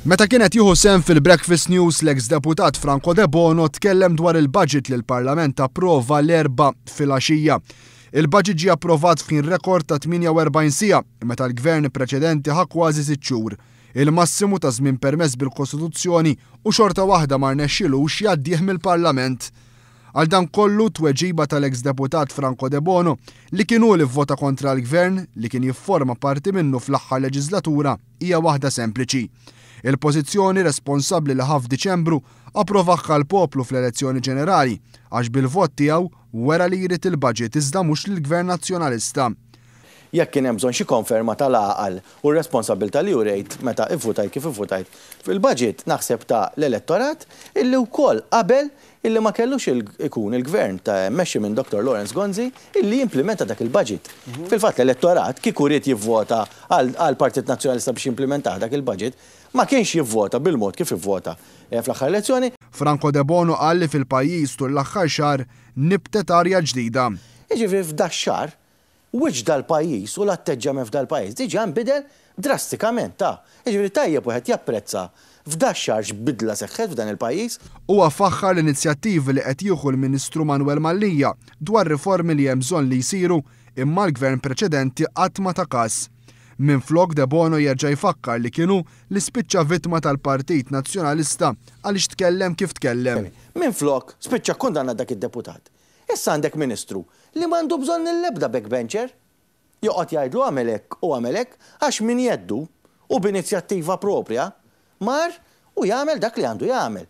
Meta kienet jieħu sehem fil-Breakfast News l-eks deputat Franco De Bono tkellem dwar il-budget li l-Parlament approva l-4 filgħaxija. Il-budget ġie approvat f'ħin rekord ta' 48 siegħa, meta l-gvern preċedenti ħa kważi 6 xhur. Il-massimu ta' żmien permess bil-Kostituzzjoni u xorta waħda ma rnexxilux jgħaddih mill-Parlament. Għal dan kollu tweġiba tal-eks deputat Franco De Bono li kienu li vvota kontra l-gvern li kien jifforma parti minnu fl-aħħar leġislatura hija waħda sempliċi. Il-pożizzjoni responsabbli li ħaf Diċembru approvaħħa l-poplu fl-elezzjoni ġenerali għax bil-vot tiegħu wera li jrid il-budget iżda mhux lill-Gvern Nazzjonalista. Jekk kien hemm bżonn xi konferma tal-għaqal u r-responsabilità li jurejt meta ivvutajt kif ivvutajt fil-budget naħseb ta' l-elettorat illi wkoll qabel illi ma kellux ikun il-gvern ta' mmexxi minn Dr. Lawrence Gonzi illi jimplementa dak il-budget. Fil-fatt l-elettorat kieku ried jivvota għal Partit Nazzjonalista biex jimplementa dak il-budget ma kienx jivvota bil-mod kif ivvota fl-aħħar elezzjoni. Franco De Bono qal li fil-pajjiż tul l-aħħar xahar nibtet arja ġdida. Jiġifieri f'dak xahar wiċċ dal-pajjiż u l-atteġġament f'dal-pajjiż diġà nbidel drastikament ta'. Jiġifieri tajjeb wieħed japprezza f'dak xahar x'bidla seħħet f'dan il-pajjiż. Huwa faħħar l-inizjattivi li qed jieħu l-Ministru Manuel Mallija dwar riformi li hemm bżonn li jsiru imma l-gvern preċedenti qatt ma ta' każ. Minflok De Bono jerġa' jfakkar li kienu l-ispiċċa vittma tal-Partit Nazzjonalista għaliex tkellem kif tkellem. Minflok spiċċa kundanna dak id-deputat. Issa għandek Ministru li m'għandu bżonn l-ebda backbencher joqgħod jgħidlu għamel hekk u għamel hekk għax min jeddu u b'inizjattiva proprja mar u jagħmel dak li għandu jagħmel.